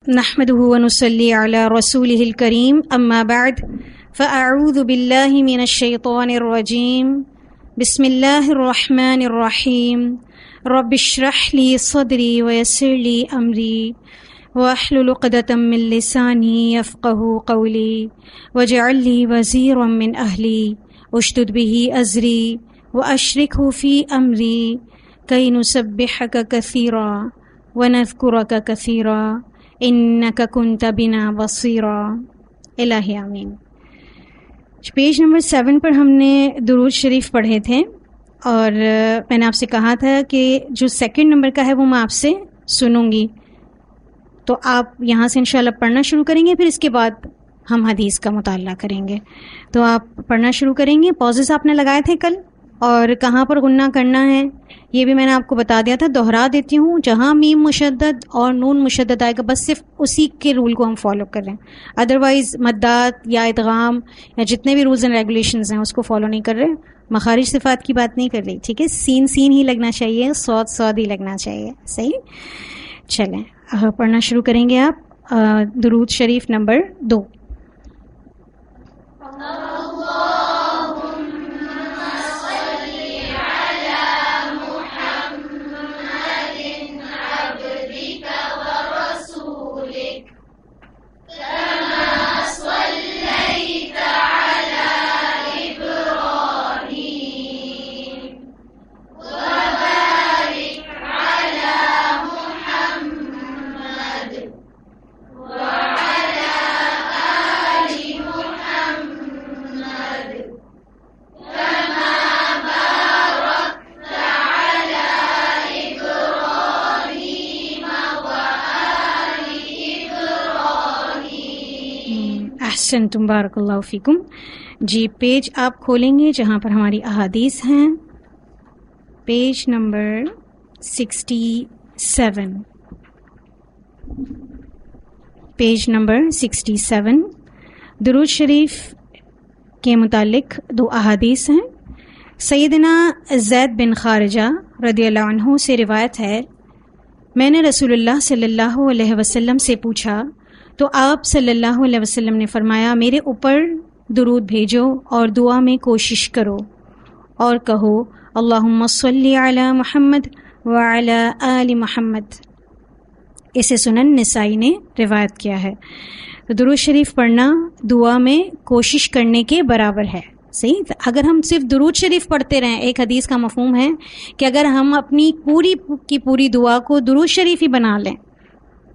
نحمده ونصلي على رسوله الكريم أما بعد فأعوذ بالله من الشيطان الرجيم بسم الله الرحمن الرحيم رب اشرح لي صدري ويسر لي أمري واحلل عقدة من لساني يفقهوا قولي واجعل لي وزيرا من أهلي اشدد به أزري وأشركه في أمري كي نسبحك كثيرا ونذكرك كثيرا انک کنت بنا بصیرا الہی آمین۔ پیج نمبر 7 پر ہم نے درود شریف پڑھے تھے اور میں نے آپ سے کہا تھا کہ جو سیکنڈ نمبر کا ہے وہ میں آپ سے سنوں گی، تو آپ یہاں سے انشاءاللہ پڑھنا شروع کریں گے، پھر اس کے بعد ہم حدیث کا مطالعہ کریں گے۔ تو آپ پڑھنا شروع کریں گے۔ پوزز آپ نے لگائے تھے کل، اور کہاں پر غنہ کرنا ہے یہ بھی میں نے آپ کو بتا دیا تھا، دوہرا دیتی ہوں۔ جہاں میم مشدد اور نون مشدد آئے گا بس صرف اسی کے رول کو ہم فالو کر رہے ہیں، ادروائز مدات یا ادغام یا جتنے بھی رولز اینڈ ریگولیشنز ہیں اس کو فالو نہیں کر رہے۔ مخارج صفات کی بات نہیں کر رہی، ٹھیک ہے؟ سین سین ہی لگنا چاہیے، صاد صاد ہی لگنا چاہیے، صحیح؟ چلیں پڑھنا شروع کریں گے۔ آپ درود شریف نمبر 2۔ احسنتم، بارک اللہ فیکم۔ جی پیج آپ کھولیں گے جہاں پر ہماری احادیث ہیں، پیج نمبر 67، پیج نمبر 67۔ درود شریف کے متعلق 2 احادیث ہیں۔ سیدنا زید بن خارجہ رضی اللہ عنہ سے روایت ہے، میں نے رسول اللہ صلی اللہ علیہ وسلم سے پوچھا تو آپ صلی اللہ علیہ وسلم نے فرمایا، میرے اوپر درود بھیجو اور دعا میں کوشش کرو اور کہو اللہم صلی علی محمد وعلی آل محمد۔ اسے سنن نسائی نے روایت کیا ہے۔ تو درود شریف پڑھنا دعا میں کوشش کرنے کے برابر ہے، صحیح؟ اگر ہم صرف درود شریف پڑھتے رہیں، ایک حدیث کا مفہوم ہے کہ اگر ہم اپنی پوری کی پوری دعا کو درود شریف ہی بنا لیں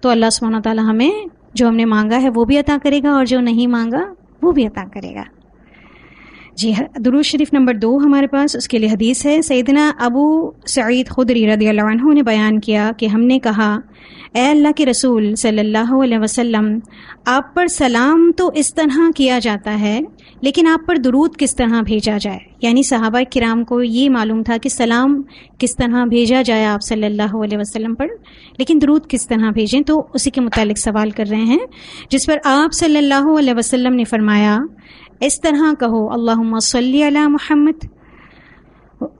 تو اللہ سبحانہ تعالی ہمیں جو ہم نے مانگا ہے وہ بھی عطا کرے گا اور جو نہیں مانگا وہ بھی عطا کرے گا۔ جی درود شریف نمبر 2 ہمارے پاس، اس کے لیے حدیث ہے۔ سیدنا ابو سعید خدری رضی اللہ عنہ نے بیان کیا کہ ہم نے کہا، اے اللہ کے رسول صلی اللہ علیہ وسلم، آپ پر سلام تو اس طرح کیا جاتا ہے لیکن آپ پر درود کس طرح بھیجا جائے؟ یعنی صحابہ کرام کو یہ معلوم تھا کہ سلام کس طرح بھیجا جائے آپ صلی اللہ علیہ وسلم پر، لیکن درود کس طرح بھیجیں، تو اسی کے متعلق سوال کر رہے ہیں، جس پر آپ صلی اللہ علیہ وسلم نے فرمایا، اس طرح کہو اللہم صلی علی محمد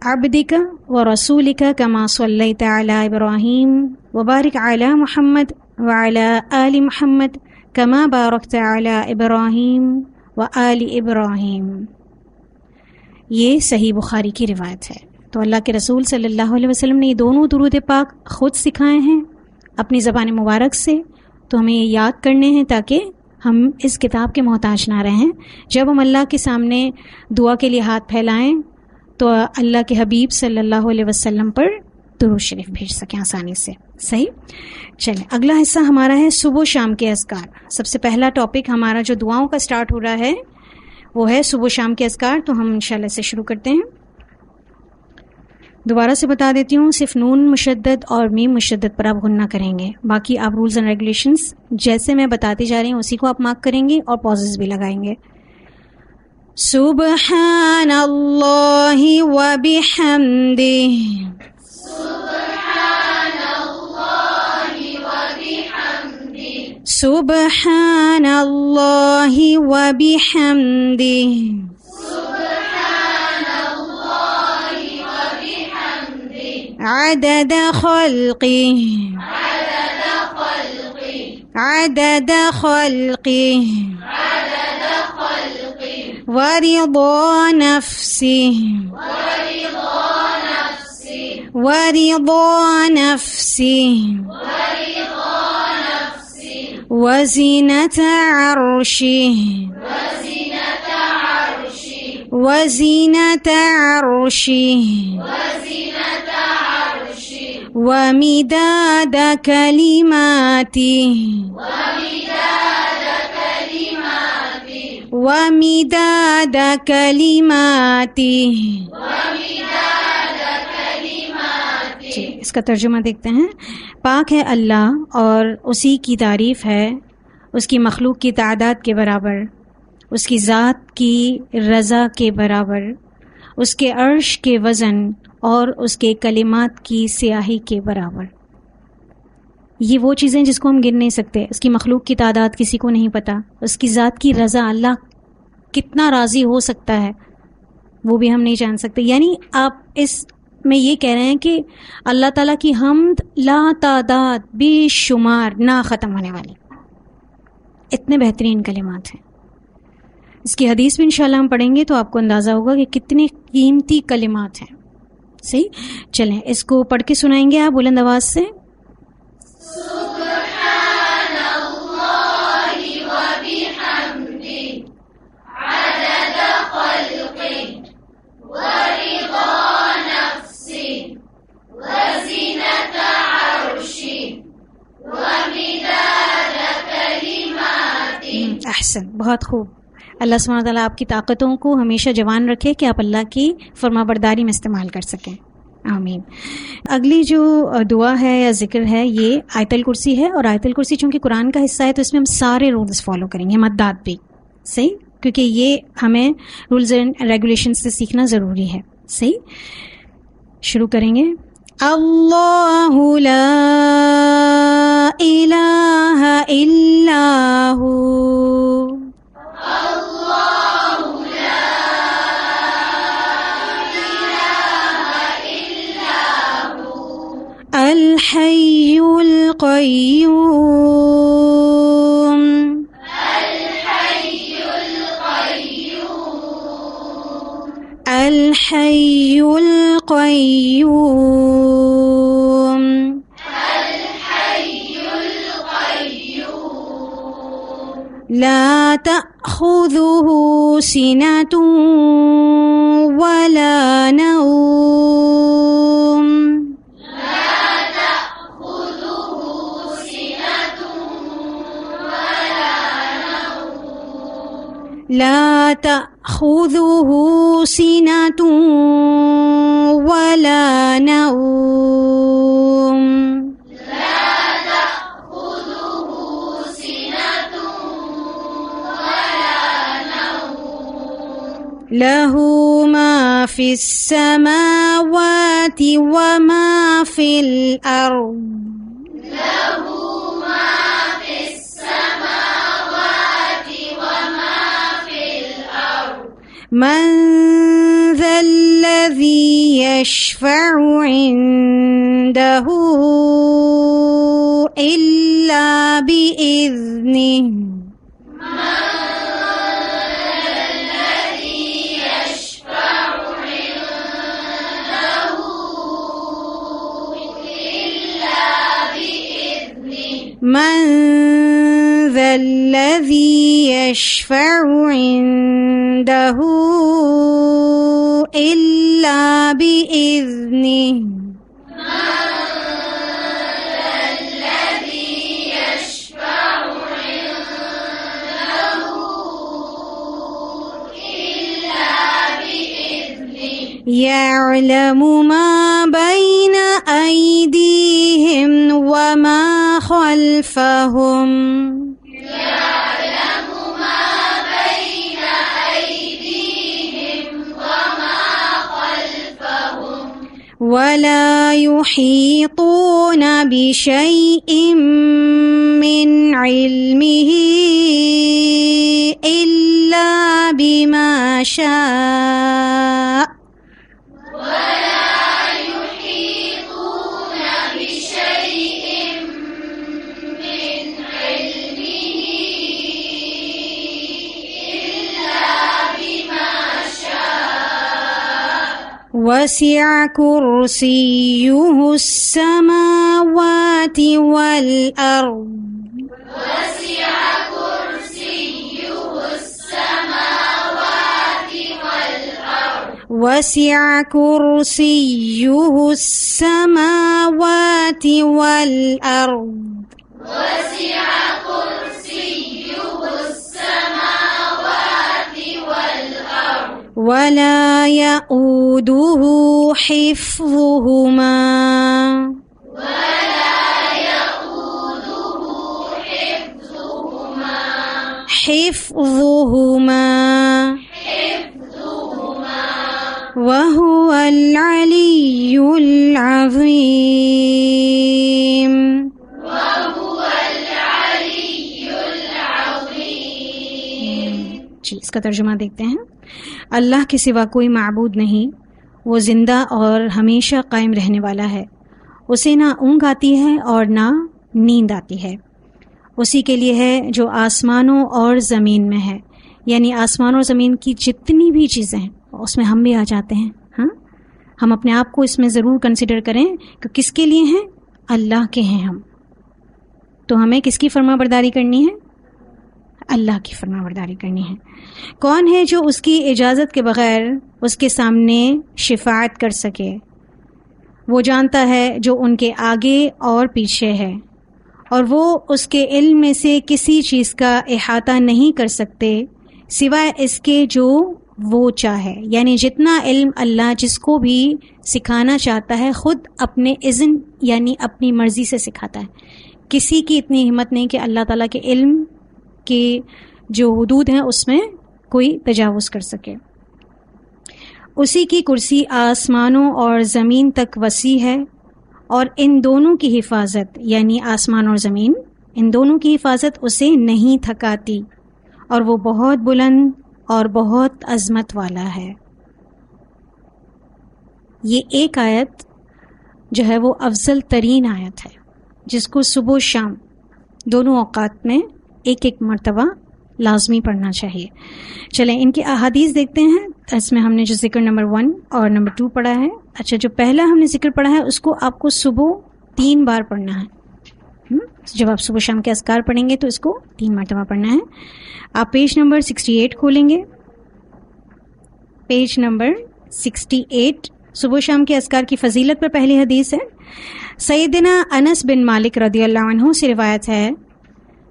عبدک ورسولک کما صلیت علی ابراہیم وبارک علی محمد وعلی آل محمد کما بارکت علی ابراہیم وآل ابراہیم۔ یہ صحیح بخاری کی روایت ہے۔ تو اللہ کے رسول صلی اللہ علیہ وسلم نے یہ دونوں درود پاک خود سکھائے ہیں اپنی زبان مبارک سے، تو ہمیں یہ یاد کرنے ہیں تاکہ ہم اس کتاب کے محتاج نہ رہیں۔ جب ہم اللہ کے سامنے دعا کے لیے ہاتھ پھیلائیں تو اللہ کے حبیب صلی اللہ علیہ وسلم پر درود شریف بھیج سکیں آسانی سے، صحیح؟ چلیں اگلا حصہ ہمارا ہے صبح و شام کے اذکار۔ سب سے پہلا ٹاپک ہمارا جو دعاؤں کا سٹارٹ ہو رہا ہے وہ ہے صبح و شام کے اذکار، تو ہم انشاءاللہ سے شروع کرتے ہیں۔ دوبارہ سے بتا دیتی ہوں، صرف نون مشدد اور میم مشدد پر آپ غنہ کریں گے، باقی آپ رولز اینڈ ریگولیشنز جیسے میں بتاتی جا رہی ہوں اسی کو آپ مارک کریں گے اور پازز بھی لگائیں گے۔ سبحان اللہ وبحمدہ، سبحان اللہ وبحمدہ، عدد خلقه عدد خلقه ورضا نفسه وزنة عرشه ومداد كلماته اس کا ترجمہ دیکھتے ہیں. پاک ہے اللہ اور اسی کی تعریف ہے اس کی مخلوق کی تعداد کے برابر، اس کی ذات کی رضا کے برابر، اس کے عرش کے وزن اور اس کے کلمات کی سیاہی کے برابر. یہ وہ چیزیں جس کو ہم گن نہیں سکتے. اس کی مخلوق کی تعداد کسی کو نہیں پتہ. اس کی ذات کی رضا، اللہ کتنا راضی ہو سکتا ہے وہ بھی ہم نہیں جان سکتے. یعنی آپ اس میں یہ کہہ رہے ہیں کہ اللہ تعالیٰ کی حمد لا تعداد بے شمار نہ ختم ہونے والی، اتنے بہترین کلمات ہیں. اس کی حدیث بھی انشاءاللہ ہم پڑھیں گے تو آپ کو اندازہ ہوگا کہ کتنے قیمتی کلمات ہیں. صحیح، چلیں اس کو پڑھ کے سنائیں گے آپ بلند آواز سے. سبحان اللہ و بحمدہ عدد خلقہ ورضا نفسہ وزنة عرشہ ومداد کلماتہ. احسن، بہت خوب. اللہ سبحانہ تعالیٰ آپ کی طاقتوں کو ہمیشہ جوان رکھے کہ آپ اللہ کی فرما برداری میں استعمال کر سکیں. آمین. اگلی جو دعا ہے یا ذکر ہے یہ آیت الکرسی ہے، اور آیت الکرسی چونکہ قرآن کا حصہ ہے تو اس میں ہم سارے رولز فالو کریں گے، مدات بھی. صحیح، کیونکہ یہ ہمیں رولز اینڈ ریگولیشن سے سیکھنا ضروری ہے. صحیح، شروع کریں گے. اللہ لا الہ الا ہو الحي القيوم الحي القيوم لا تأخذه سنة ولا نوم لا تأخذه سنة ولا نوم له ما في السماوات وما في الأرض من ذا الذي يشفع عنده إلا بإذنه من ذا الذي يشفع عنده إلا بإذنه يعلم ما بين أيديهم وما خلفهم ولا يحيطون بشيء من علمه إلا بما شاء وسع كرسيه السماوات والأرض وسع كرسيه السماوات والأرض وسع كرسيه السماوات والأرض وسع كرسيه السماوات والأرض ولا يؤوده حفظهما ولا يؤوده حفظهما وهو العلي العظيم. وهو العلي العظيم. جی اس کا ترجمہ دیکھتے ہیں. اللہ کے سوا کوئی معبود نہیں، وہ زندہ اور ہمیشہ قائم رہنے والا ہے، اسے نہ اونگ آتی ہے اور نہ نیند آتی ہے. اسی کے لیے ہے جو آسمانوں اور زمین میں ہے، یعنی آسمان اور زمین کی جتنی بھی چیزیں ہیں اس میں ہم بھی آ جاتے ہیں. ہاں، ہم اپنے آپ کو اس میں ضرور کنسیڈر کریں کہ کس کے لیے ہیں؟ اللہ کے ہیں ہم. تو ہمیں کس کی فرما برداری کرنی ہے؟ اللہ کی فرما برداری کرنی ہے. کون ہے جو اس کی اجازت کے بغیر اس کے سامنے شفاعت کر سکے؟ وہ جانتا ہے جو ان کے آگے اور پیچھے ہے، اور وہ اس کے علم میں سے کسی چیز کا احاطہ نہیں کر سکتے سوائے اس کے جو وہ چاہے. یعنی جتنا علم اللہ جس کو بھی سکھانا چاہتا ہے خود اپنے اذن یعنی اپنی مرضی سے سکھاتا ہے. کسی کی اتنی ہمت نہیں کہ اللہ تعالیٰ کے علم کی جو حدود ہیں اس میں کوئی تجاوز کر سکے. اسی کی کرسی آسمانوں اور زمین تک وسیع ہے، اور ان دونوں کی حفاظت یعنی آسمان اور زمین، ان دونوں کی حفاظت اسے نہیں تھکاتی، اور وہ بہت بلند اور بہت عظمت والا ہے. یہ ایک آیت جو ہے وہ افضل ترین آیت ہے جس کو صبح و شام دونوں اوقات میں ایک ایک مرتبہ لازمی پڑھنا چاہیے. چلیں ان کی احادیث دیکھتے ہیں. اس میں ہم نے جو ذکر نمبر 1 اور نمبر 2 پڑھا ہے، اچھا جو پہلا ہم نے ذکر پڑھا ہے اس کو آپ کو صبح 3 بار پڑھنا ہے. جب آپ صبح شام کے اذکار پڑھیں گے تو اس کو 3 مرتبہ پڑھنا ہے. آپ پیج نمبر 68 کھولیں گے. پیج نمبر 68 صبح شام کے اذکار کی فضیلت پر پہلی حدیث ہے. سیدنا انس بن مالک رضی اللہ عنہ سے روایت ہے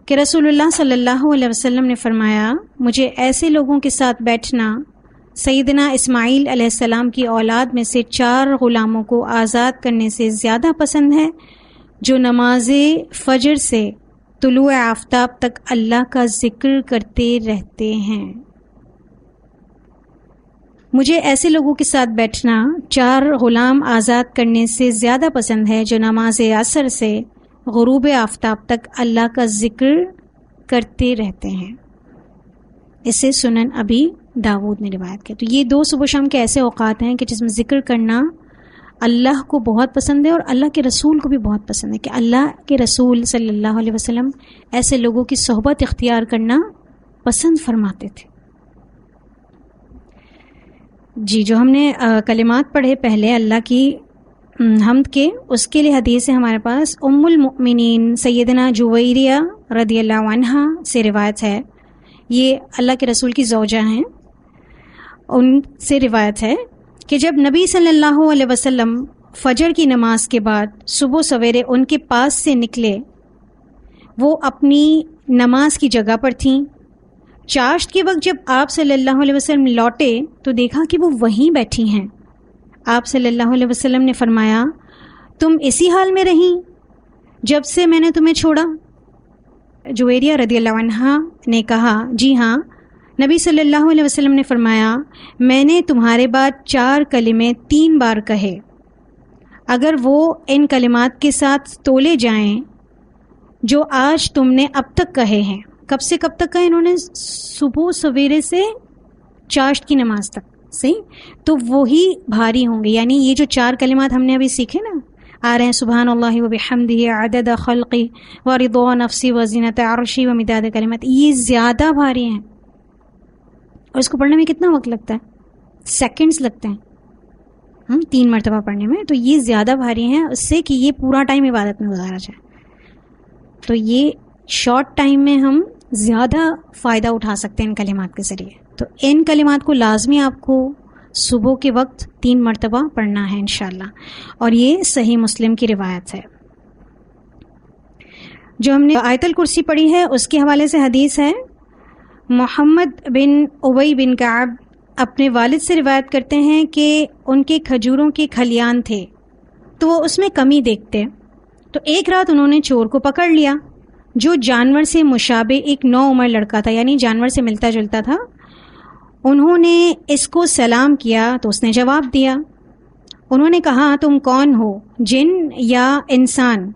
کہ رسول اللہ صلی اللہ علیہ وسلم نے فرمایا، مجھے ایسے لوگوں کے ساتھ بیٹھنا سیدنا اسماعیل علیہ السلام کی اولاد میں سے 4 غلاموں کو آزاد کرنے سے زیادہ پسند ہے جو نماز فجر سے طلوع آفتاب تک اللہ کا ذکر کرتے رہتے ہیں. مجھے ایسے لوگوں کے ساتھ بیٹھنا 4 غلام آزاد کرنے سے زیادہ پسند ہے جو نماز عصر سے غروب آفتاب تک اللہ کا ذکر کرتے رہتے ہیں. اسے سنن ابی داود نے روایت کیا. تو یہ 2 صبح شام کے ایسے اوقات ہیں کہ جس میں ذکر کرنا اللہ کو بہت پسند ہے اور اللہ کے رسول کو بھی بہت پسند ہے، کہ اللہ کے رسول صلی اللہ علیہ وسلم ایسے لوگوں کی صحبت اختیار کرنا پسند فرماتے تھے. جی جو ہم نے کلمات پڑھے پہلے اللہ کی حمد کے، اس کے لیے حدیث ہے ہمارے پاس. ام المؤمنین سیدنا جویریہ رضی اللہ عنہا سے روایت ہے. یہ اللہ کے رسول کی زوجہ ہیں. ان سے روایت ہے کہ جب نبی صلی اللہ علیہ وسلم فجر کی نماز کے بعد صبح سویرے ان کے پاس سے نکلے، وہ اپنی نماز کی جگہ پر تھیں. چاشت کے وقت جب آپ صلی اللہ علیہ وسلم لوٹے تو دیکھا کہ وہ وہیں بیٹھی ہیں. آپ صلی اللہ علیہ وسلم نے فرمایا، تم اسی حال میں رہیں جب سے میں نے تمہیں چھوڑا؟ جویریہ رضی اللہ عنہا نے کہا، جی ہاں. نبی صلی اللہ علیہ وسلم نے فرمایا، میں نے تمہارے بعد 4 کلمے 3 بار کہے، اگر وہ ان کلمات کے ساتھ تولے جائیں جو آج تم نے اب تک کہے ہیں. کب سے کب تک کہے انہوں نے؟ صبح سویرے سے چاشت کی نماز تک. صحیح، تو وہی بھاری ہوں گے. یعنی یہ جو 4 کلمات ہم نے ابھی سیکھے نا، آ رہے ہیں سبحان اللہ و بحمدہ عدد خلقی و رضا نفسی و زینت عرشی و مداد کلمات، یہ زیادہ بھاری ہیں. اور اس کو پڑھنے میں کتنا وقت لگتا ہے؟ سیکنڈز لگتے ہیں. 3 مرتبہ پڑھنے میں، تو یہ زیادہ بھاری ہیں اس سے کہ یہ پورا ٹائم عبادت میں گزارا جائے. تو یہ شارٹ ٹائم میں ہم زیادہ فائدہ اٹھا سکتے ہیں ان کلمات کے ذریعے. تو ان کلمات کو لازمی آپ کو صبح کے وقت 3 مرتبہ پڑھنا ہے انشاءاللہ، اور یہ صحیح مسلم کی روایت ہے. جو ہم نے آیت الکرسی پڑھی ہے اس کے حوالے سے حدیث ہے. محمد بن ابی بن کعب اپنے والد سے روایت کرتے ہیں کہ ان کے کھجوروں کے کھلیان تھے تو وہ اس میں کمی دیکھتے. تو ایک رات انہوں نے چور کو پکڑ لیا جو جانور سے مشابہ ایک نوعمر لڑکا تھا، یعنی جانور سے ملتا جلتا تھا. انہوں نے اس کو سلام کیا تو اس نے جواب دیا. انہوں نے کہا تم کون ہو، جن یا انسان؟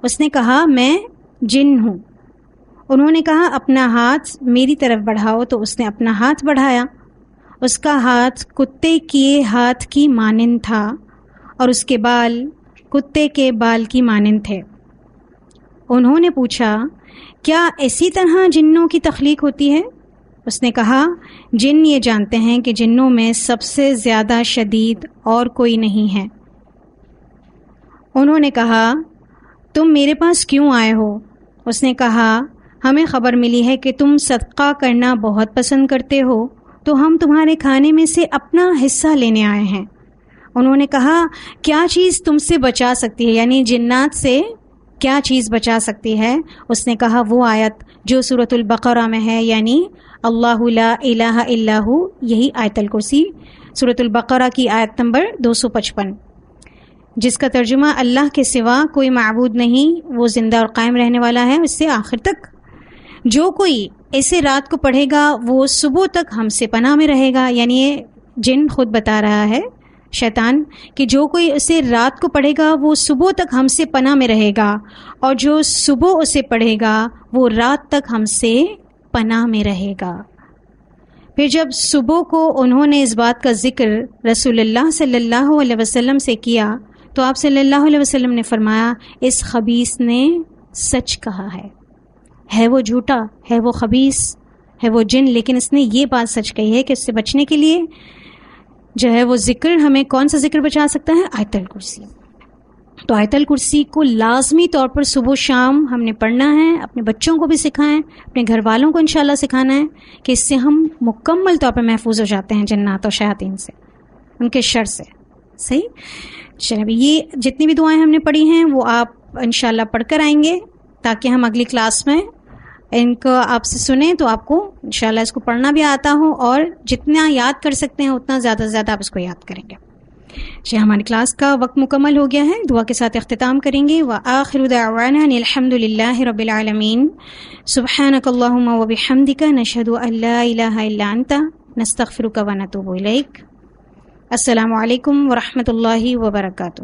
اس نے کہا میں جن ہوں. انہوں نے کہا اپنا ہاتھ میری طرف بڑھاؤ، تو اس نے اپنا ہاتھ بڑھایا. اس کا ہاتھ کتے کے ہاتھ کی مانند تھا اور اس کے بال کتے کے بال کی مانند تھے. انہوں نے پوچھا کیا اسی طرح جنوں کی تخلیق ہوتی ہے؟ اس نے کہا جن یہ جانتے ہیں کہ جنوں میں سب سے زیادہ شدید اور کوئی نہیں ہے. انہوں نے کہا تم میرے پاس کیوں آئے ہو؟ اس نے کہا ہمیں خبر ملی ہے کہ تم صدقہ کرنا بہت پسند کرتے ہو تو ہم تمہارے کھانے میں سے اپنا حصہ لینے آئے ہیں. انہوں نے کہا کیا چیز تم سے بچا سکتی ہے، یعنی جنات سے کیا چیز بچا سکتی ہے؟ اس نے کہا وہ آیت جو سورۃ البقرہ میں ہے، یعنی اللہ لا الہ الا ہو، یہی آیت الکرسی سورۃ البقرہ کی آیت نمبر 255، جس کا ترجمہ اللہ کے سوا کوئی معبود نہیں، وہ زندہ اور قائم رہنے والا ہے اس سے آخر تک. جو کوئی اسے رات کو پڑھے گا وہ صبح تک ہم سے پناہ میں رہے گا. یعنی یہ جن خود بتا رہا ہے، شیطان، کہ جو کوئی اسے رات کو پڑھے گا وہ صبح تک ہم سے پناہ میں رہے گا، اور جو صبح اسے پڑھے گا وہ رات تک ہم سے پناہ میں رہے گا. پھر جب صبح کو انہوں نے اس بات کا ذکر رسول اللہ صلی اللہ علیہ وسلم سے کیا تو آپ صلی اللہ علیہ وسلم نے فرمایا اس خبیث نے سچ کہا ہے وہ جھوٹا، ہے وہ خبیث، ہے وہ جن، لیکن اس نے یہ بات سچ کہی ہے کہ اس سے بچنے کے لیے جو ہے وہ ذکر، ہمیں کون سا ذکر بچا سکتا ہے؟ آیت الکرسی. تو آیت الکرسی کو لازمی طور پر صبح شام ہم نے پڑھنا ہے، اپنے بچوں کو بھی سکھائیں، اپنے گھر والوں کو انشاءاللہ سکھانا ہے کہ اس سے ہم مکمل طور پر محفوظ ہو جاتے ہیں جنات اور شیاطین سے، ان کے شر سے. صحیح. چلیے یہ جتنی بھی دعائیں ہم نے پڑھی ہیں وہ آپ انشاءاللہ پڑھ کر آئیں گے تاکہ ہم اگلی کلاس میں ان کو آپ سے سنیں تو آپ کو انشاءاللہ اس کو پڑھنا بھی آتا ہو، اور جتنا یاد کر سکتے ہیں اتنا زیادہ سے زیادہ آپ اس کو یاد کریں گے. جی ہماری کلاس کا وقت مکمل ہو گیا ہے، دعا کے ساتھ اختتام کریں گے. وآخر دعوانا الحمد للہ رب العالمین. سبحانک اللہم وبحمدک نشہد ان لا الہ الا انت نستغفرک ونتوب الیک. السلام علیکم ورحمۃ اللہ وبرکاتہ.